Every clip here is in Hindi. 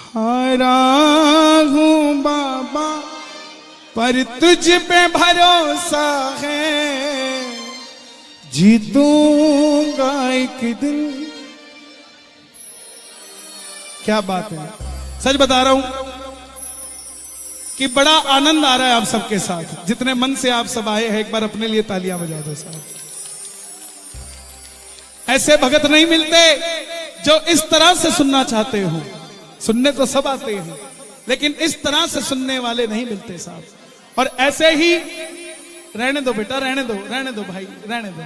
हारा हूँ बाबा पर तुझ पे भरोसा है, जीतूंगा एक दिन। क्या बात है, सच बता रहा हूं कि बड़ा आनंद आ रहा है आप सबके साथ। जितने मन से आप सब आए हैं, एक बार अपने लिए तालियां बजा दो साहब। ऐसे भगत नहीं मिलते जो इस तरह से सुनना चाहते हो। सुनने तो सब आते हैं, लेकिन इस तरह से सुनने वाले नहीं मिलते साहब। और ऐसे ही रहने दो बेटा, रहने दो भाई, रहने दो।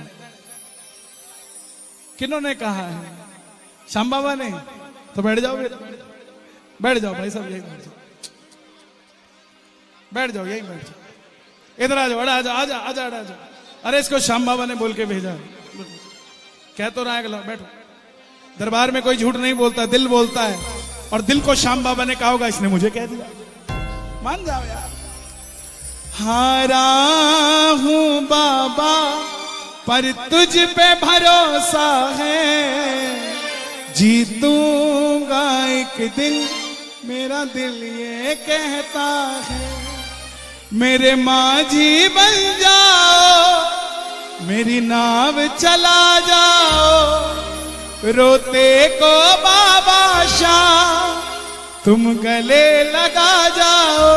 किन्होंने कहा है? श्याम बाबा ने। तो बैठ जाओ, बैठ जाओ भाई सब, यही बैठ जाओ, बैठ जाओ, यही बैठ जाओ। इधर आ जाओ, आ जाओ, आ जाओ, आ जाओ, आ जाओ। अरे इसको श्याम बाबा ने बोल के भेजा, कह तो रहा है। बैठो, दरबार में कोई झूठ नहीं बोलता, दिल बोलता है। और दिल को श्याम बाबा ने कहा होगा, इसने मुझे कह दिया। मान जाओ यार। हारा हूं बाबा पर तुझ पे भरोसा है, जीतूंगा एक दिन, मेरा दिल ये कहता है। मेरे माझी बन जाओ, मेरी नाव चला जाओ, रोते को बाबा शाह तुम गले लगा जाओ।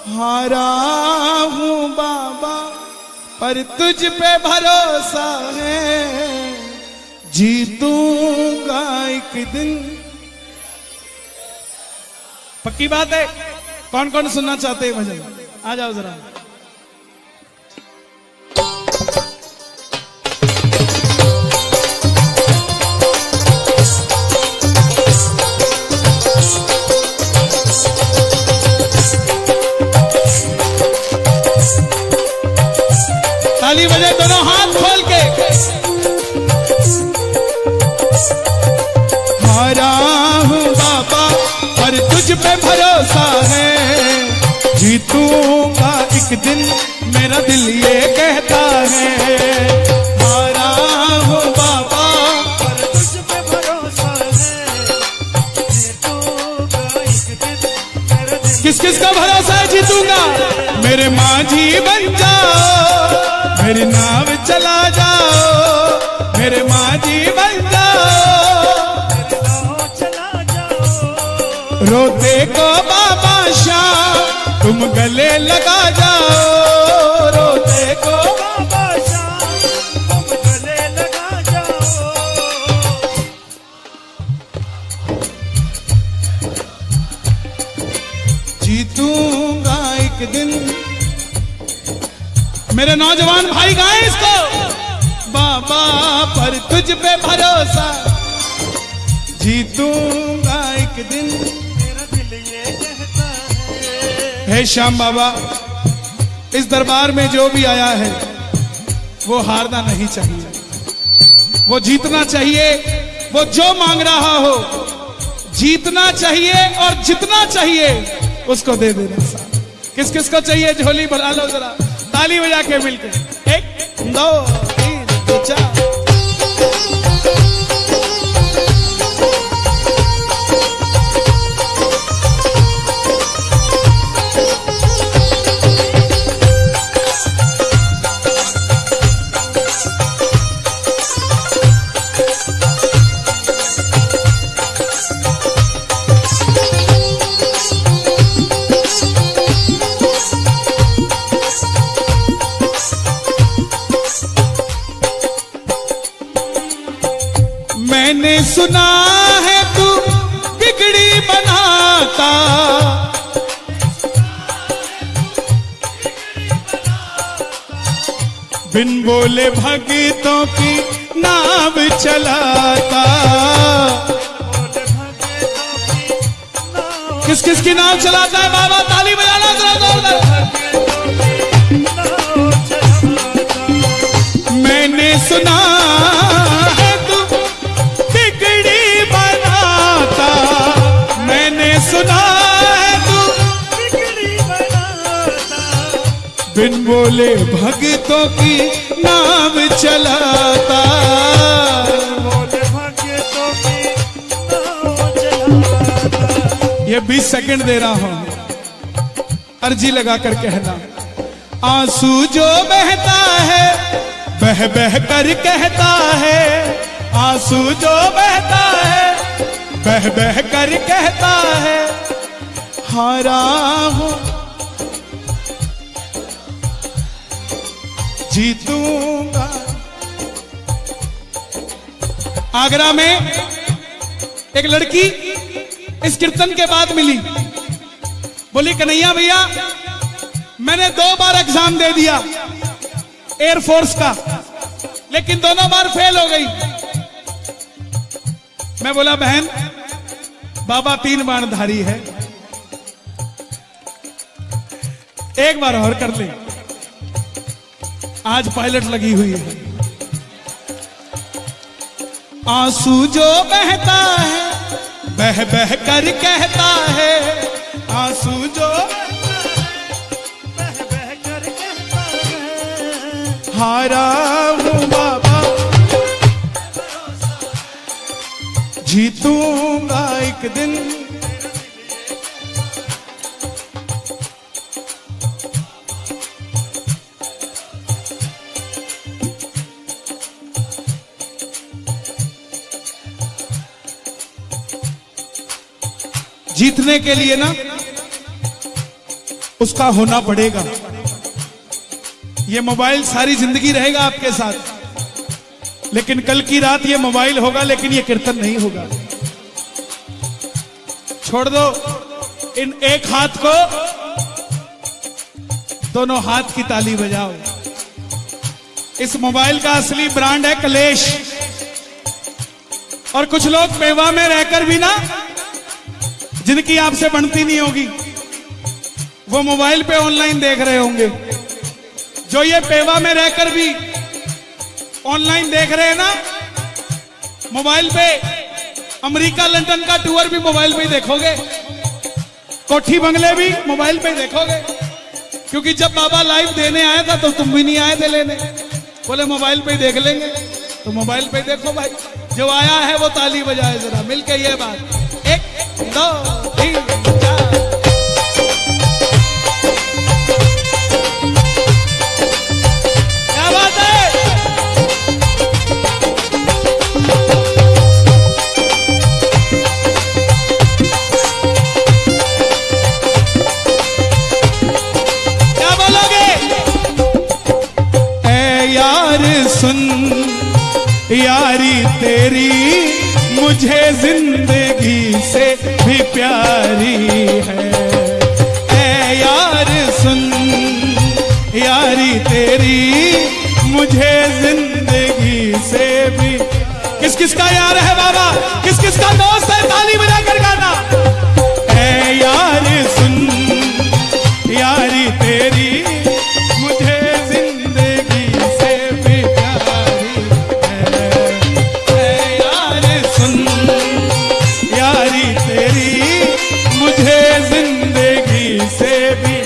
हारा हूं बाबा पर तुझ पे भरोसा है, जीतूंगा एक दिन। पक्की बात है। कौन कौन सुनना चाहते हैं भजन? आ जाओ जरा। ताली बजे दोनों हाथ खोल के। हारा हूँ बाबा पर तुझ पे भरोसा है, जीतूंगा एक दिन, मेरा दिल ये कहता है। हारा हूँ बाबा पर तुझ पे भरोसा है, जीतूंगा एक दिन, मेरा दिल। किस किस का भरोसा है जीतूंगा? मेरे माझी बन जाओ, मेरी नाव चला जाओ, मेरे माझी बन जाओ, चला जाओ, रोते को बाबा शाह तुम गले लगा जाओ, रोते को बाबा शाह तुम गले लगा जाओ। जीतूंगा एक दिन। मेरे नौजवान भाई गाएं इसको। बाबा पर तुझ पे भरोसा, जीतूंगा एक दिन, मेरा दिल ये कहता है। हे श्याम बाबा, इस दरबार में जो भी आया है वो हारना नहीं चाहिए, वो जीतना चाहिए। वो जो मांग रहा हो जीतना चाहिए और जितना चाहिए उसको दे देना साहब। किस किस को चाहिए झोली भरा लो जरा, ताली बजा के मिलके। 1 2 3 4। मैंने सुना है तू बिगड़ी बनाता, बिन बोले भगतों की नाव चलाता। किस किस की नाव चलाता है बाबा? ताली बजाना जरा। मैंने सुना है तू बिगड़ी बनाता, मैंने सुना है तू बिगड़ी बनाता, बिन बोले भगतों की नाव चलाता, बिन बोले भगतों की नाव चलाता। ये 20 सेकंड दे रहा हूं, अर्जी लगा कर कहना। आंसू जो बहता है बह बह कर कहता है, आंसू जो बहता है बह बह कर कहता है, हारा हूं जीतूंगा। आगरा में एक लड़की इस कीर्तन के बाद मिली, बोली कन्हैया भैया मैंने 2 बार एग्जाम दे दिया एयरफोर्स का, लेकिन दोनों बार फेल हो गई। मैं बोला बहन बाबा 3 बाणधारी है, एक बार और कर ले, आज पायलट लगी हुई है। आंसू जो बहता है बह बह कर कहता है, आंसू जो बह बह कर कहता है, हारा हूं बाबा जीतूंगा एक दिन। जीतने के लिए ना उसका होना पड़ेगा। ये मोबाइल सारी जिंदगी रहेगा आपके साथ, लेकिन कल की रात ये मोबाइल होगा लेकिन ये कीर्तन नहीं होगा। छोड़ दो इन एक हाथ को, दोनों हाथ की ताली बजाओ। इस मोबाइल का असली ब्रांड है कलेश। और कुछ लोग पेवा में रहकर भी ना, जिनकी आपसे बनती नहीं होगी, वो मोबाइल पे ऑनलाइन देख रहे होंगे। जो ये पेवा में रहकर भी ऑनलाइन देख रहे हैं ना मोबाइल पे, अमेरिका लंदन का टूर भी मोबाइल पे ही देखोगे, कोठी बंगले भी मोबाइल पे ही देखोगे। क्योंकि जब बाबा लाइव देने आया था तो तुम भी नहीं आए थे लेने, बोले मोबाइल पे ही देख लेंगे, तो मोबाइल पे देखो भाई। जो आया है वो ताली बजाए जरा मिलके ये बात। 1 2 3 4। क्या बात है? क्या बोलोगे? ऐ यार सुन यारी तेरी मुझे जिंदगी से भी प्यारी है। ऐ यार सुन यारी तेरी मुझे जिंदगी से भी। किस किस का यार है बाबा, किस किस का दोस्त है, ताली बजा कर गाना। ऐ यार सुन यारी तेरी मुझे जिंदगी से भी प्यारी है। ऐ यार सुन यारी तेरी मुझे जिंदगी से भी।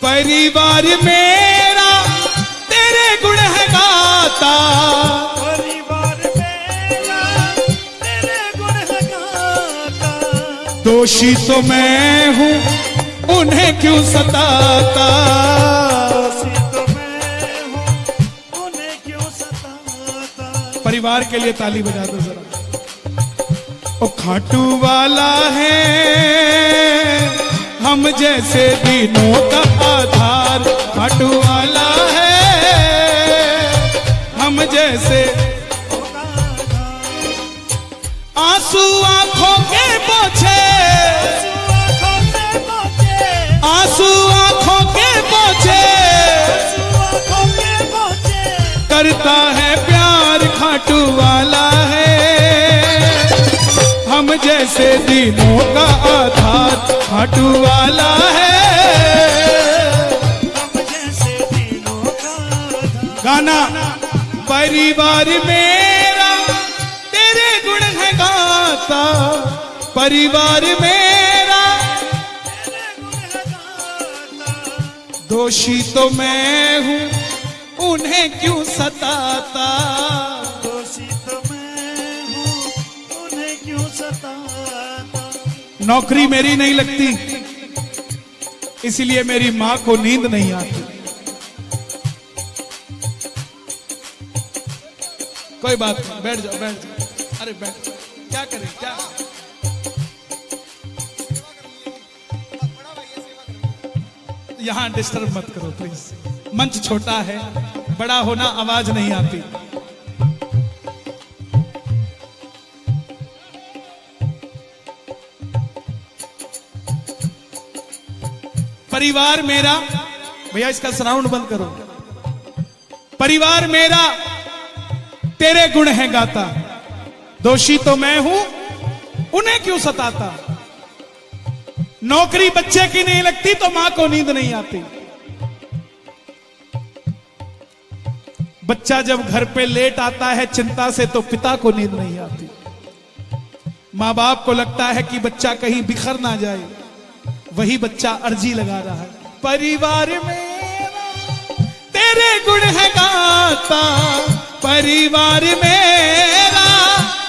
परिवार मेरा तेरे गुण है गाता, परिवार मेरा तेरे गुण है गाता। दोषी तो मैं हूँ उन्हें क्यों सताता। दोषी तो मैं हूँ उन्हें क्यों सताता। परिवार के लिए ताली बजा दो जरा। ओ खाटू वाला है हम जैसे दिनों का आधार, खाटू वाला है हम जैसे। आंसू आंखों के पोछे, आंसू आंखों के पोछे, करता है प्यार खाटू वाला है हम जैसे दिनों का आधार, खाटू वाला है हम जैसे दिनों का आधार। गाना। परिवार मेरा तेरे गुण है गाता, परिवार मेरा तेरे गुण है गाता। दोषी तो मैं हूँ उन्हें क्यों सताता। दोषी तो मैं हूँ नौकरी मेरी नहीं लगती, इसलिए मेरी मां को नींद नहीं आती। कोई बात नहीं, बैठ जाओ बैठ जाओ। अरे बैठ जाओ, क्या करें क्या। यहां डिस्टर्ब मत करो प्लीज, मंच छोटा है, बड़ा होना आवाज नहीं आती। परिवार मेरा, भैया इसका साउंड बंद करो। परिवार मेरा तेरे गुण है गाता, दोषी तो मैं हूं उन्हें क्यों सताता। नौकरी बच्चे की नहीं लगती तो मां को नींद नहीं आती। बच्चा जब घर पे लेट आता है चिंता से तो पिता को नींद नहीं आती। मां बाप को लगता है कि बच्चा कहीं बिखर ना जाए, वही बच्चा अर्जी लगा रहा है। परिवार मेरा तेरे गुण है गाता, परिवार मेरा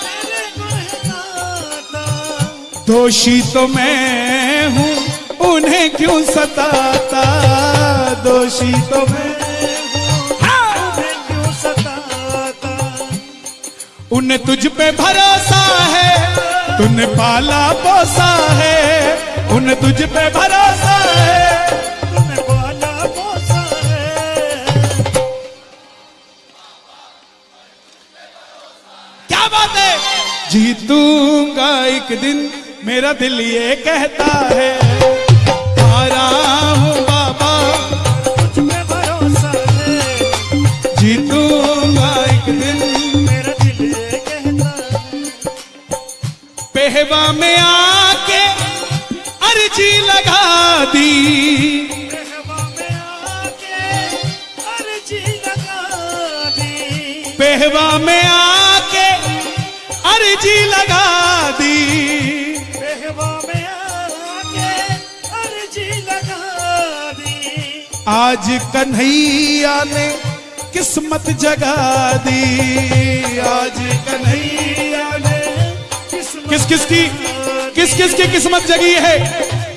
तेरे गुण है गाता, दोषी तो मैं हूं उन्हें क्यों सताता। दोषी तो मैं उन्हें क्यों सताता। उन्हें तुझ पे भरोसा है, तूने पाला पोसा है। उन्हें तुझ पे भरोसा है, तूने पाला पोसा है। क्या बात है। जीतूंगा एक दिन मेरा दिल ये कहता है, हारा हूं बाबा तुझ पे भरोसा है। जीतूंगा एक दिन। मेरा दिल ये कहता है, पेहवा में आके अर्जी लगा दी। पेहवा में आके अर्जी लगा दी। पेहवा में आके अर्जी लगा दी। पेहवा में आके अर्जी लगा दी। आज कन्हैया ने किस्मत जगा दी। आज कन्हैया ने किस किस की किस्मत जगी है।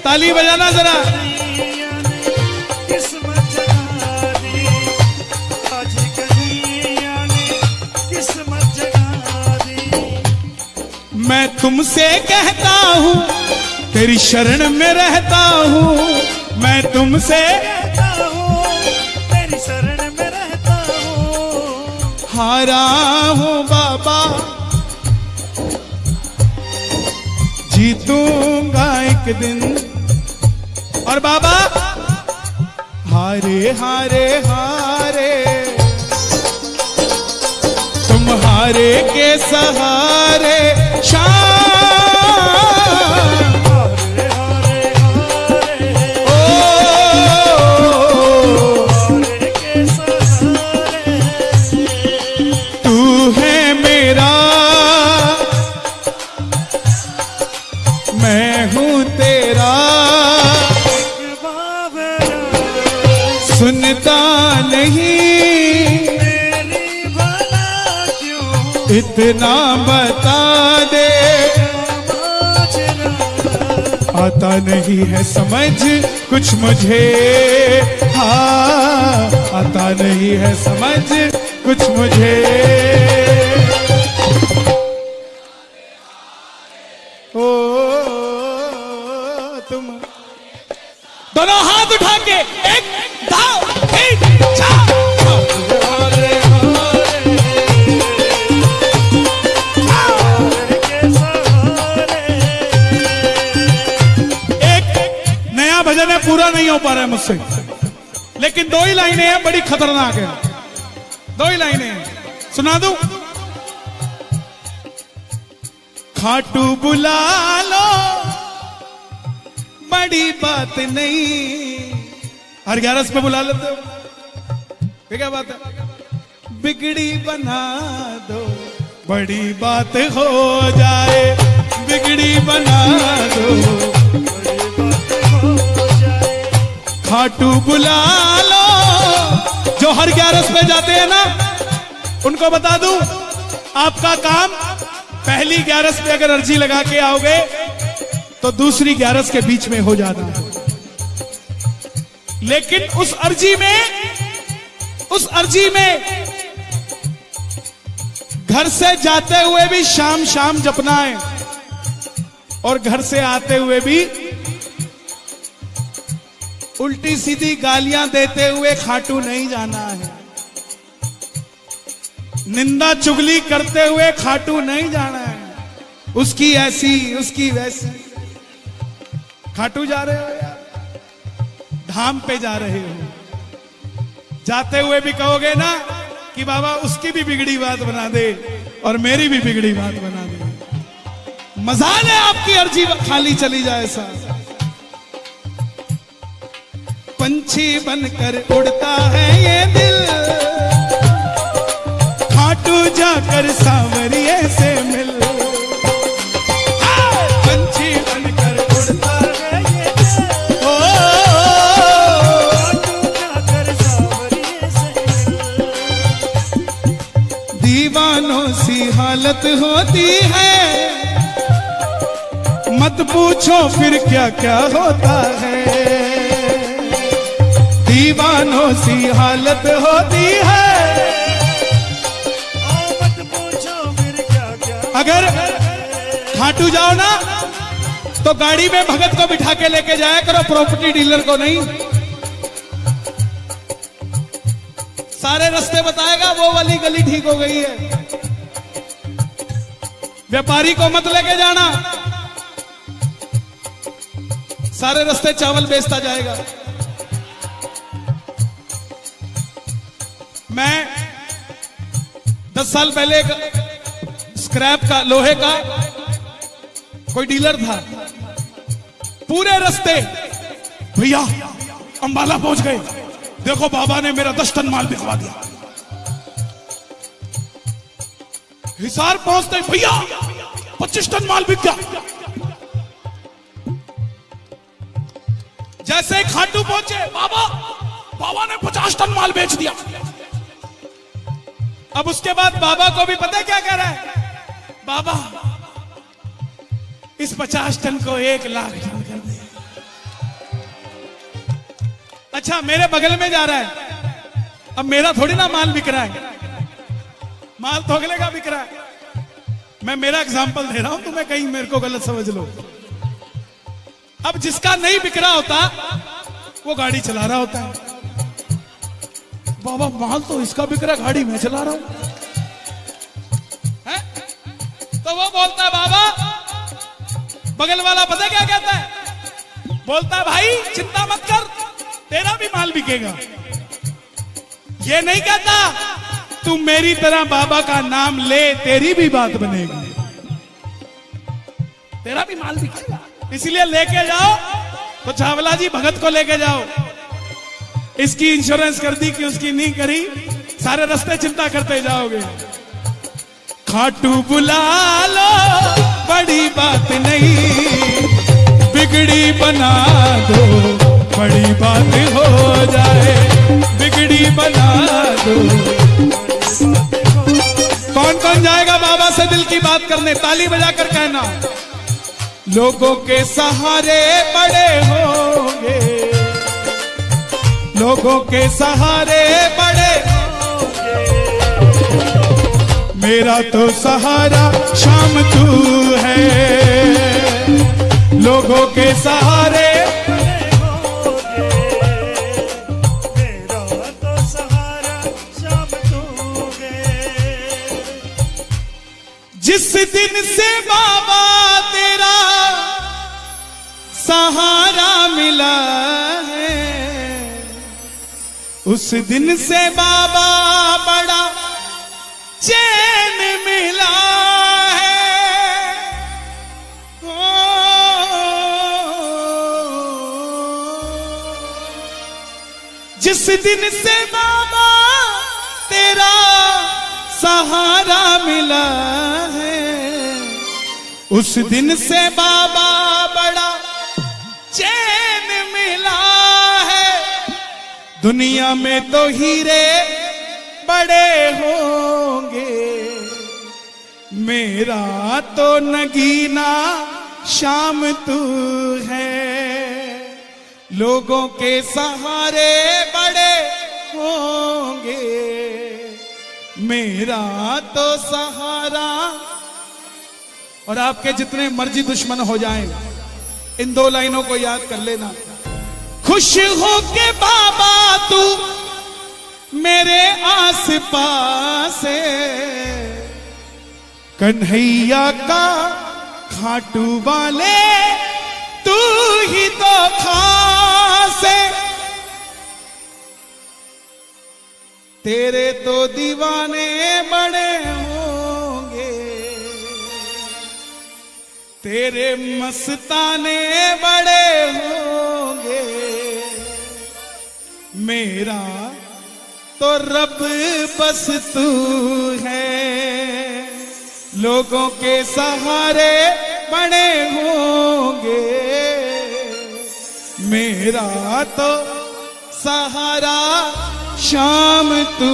ताली बजाना जरा। किस्मत जगा दी। आज कन्हैया ने किस्मत जगा दी। मैं तुमसे कहता हूँ तेरी शरण में रहता हूँ। मैं तुमसे कहता हूँ तेरी शरण में रहता हूँ। हारा हूँ बाबा जीतूंगा एक दिन। और बाबा हारे हारे हारे तुम हारे के सहारे शाम। हारे हारे हारे ओ हारे के सहारे। तू है मेरा मैं हूँ तेरा। सुनता नहीं मेरी भला क्यों इतना बता दे। आता नहीं है समझ कुछ मुझे, हाँ आता नहीं है समझ कुछ मुझे। ओ तुम दोनों हाथ उठा के एक दाव एक चार। एक नया भजन है, पूरा नहीं हो पा रहा है मुझसे, लेकिन दो ही लाइनें हैं, बड़ी खतरनाक है। दो ही लाइनें हैं, सुना दूं। खाटू बुला लो बड़ी बात नहीं। हर 11 पे बुला लेते हो, ये क्या बात है। बिगड़ी बना दो बड़ी बात हो जाए। बिगड़ी बना दो खाटू बुला लो। जो हर 11 पे जाते हैं ना, उनको बता दूं आपका काम पहली 11 पे अगर अर्जी लगा के आओगे तो दूसरी 11 के बीच में हो जाना है। लेकिन उस अर्जी में घर से जाते हुए भी शाम शाम जपना है और घर से आते हुए भी उल्टी सीधी गालियां देते हुए खाटू नहीं जाना है। निंदा चुगली करते हुए खाटू नहीं जाना है। उसकी ऐसी उसकी वैसी। खाटू जा रहे हो यार, धाम पे जा रहे हो। जाते हुए भी कहोगे ना कि बाबा उसकी भी बिगड़ी बात बना दे और मेरी भी बिगड़ी बात बना दे। मजाल है आपकी अर्जी खाली चली जाए सा। पंछी बनकर उड़ता है ये दिल, खाटू जाकर सांवरिये से मिल। पंछी बनकर उड़ता है ये दिल, ओ खाटू जाकर सांवरिये से मिल। दीवानों सी हालत होती है, मत पूछो फिर क्या क्या होता है। दीवानों सी हालत होती है, मत पूछो फिर क्या क्या। अगर खाटू जाओ ना तो गाड़ी में भगत को बिठा के लेके जाया करो, प्रॉपर्टी डीलर को नहीं। सारे रास्ते बताएगा, वो वाली गली ठीक हो गई है। व्यापारी को मत लेके जाना, सारे रास्ते चावल बेचता जाएगा। मैं 10 साल पहले एक स्क्रैप का लोहे का कोई डीलर था। पूरे रास्ते भैया अंबाला पहुंच गए, देखो बाबा ने मेरा 10 टन माल बिकवा दिया। हिसार पहुंचते भैया 25 टन माल बिक गया। जैसे खाटू पहुंचे, बाबा ने 50 टन माल बेच दिया। अब उसके बाद बाबा को भी पता है क्या कह रहा है? बाबा इस 50 टन को 1 लाख टन कर दे। अच्छा मेरे बगल में जा रहा है, अब मेरा थोड़ी ना माल बिक रहा है, माल तो अगले का बिक रहा है। मैं मेरा एग्जांपल दे रहा हूं, तुम्हें कहीं मेरे को गलत समझ लो। अब जिसका नहीं बिक रहा होता वो गाड़ी चला रहा होता है। बाबा माल तो इसका बिक रहा, गाड़ी मैं चला रहा हूं है? तो वो बोलता है बाबा, बगल वाला पता क्या कहता है? बोलता है भाई चिंता मत कर, तेरा भी माल बिकेगा। ये नहीं कहता तू मेरी तरह बाबा का नाम ले, तेरी भी बात बनेगी, तेरा भी माल बिकेगा। इसलिए लेके जाओ तो चावला जी भगत को लेके जाओ। इसकी इंश्योरेंस कर दी कि उसकी नहीं करी, सारे रास्ते चिंता करते जाओगे। खाटू बुला लो बड़ी बात नहीं, बिगड़ी बना दो बड़ी बात हो जाए। बिगड़ी बना दो। कौन कौन जाएगा बाबा से दिल की बात करने? ताली बजाकर कहना, लोगों के सहारे बड़े होंगे, लोगों के सहारे बड़े होंगे। मेरा तो सहारा शाम तू है, लोगों के सहारे बड़े होंगे। मेरा तो सहारा शाम तू है। जिस दिन से बाबा तेरा सहारा मिला है, उस दिन से बाबा बड़ा चैन मिला है। जिस दिन से बाबा तेरा सहारा मिला है, उस दिन से बाबा बड़ा चैन मिला है। दुनिया में तो हीरे बड़े होंगे, मेरा तो नगीना शाम तू है। लोगों के सहारे बड़े होंगे, मेरा तो सहारा। और आपके जितने मर्जी दुश्मन हो जाएं, इन 2 लाइनों को याद कर लेना। खुश हो के बाबा तू मेरे आस पास है, कन्हैया का खाटू वाले तू ही तो खास है। तेरे तो दीवाने बड़े होंगे, तेरे मस्ताने बड़े होंगे, मेरा तो रब बस तू है। लोगों के सहारे बड़े होंगे, मेरा तो सहारा शाम तू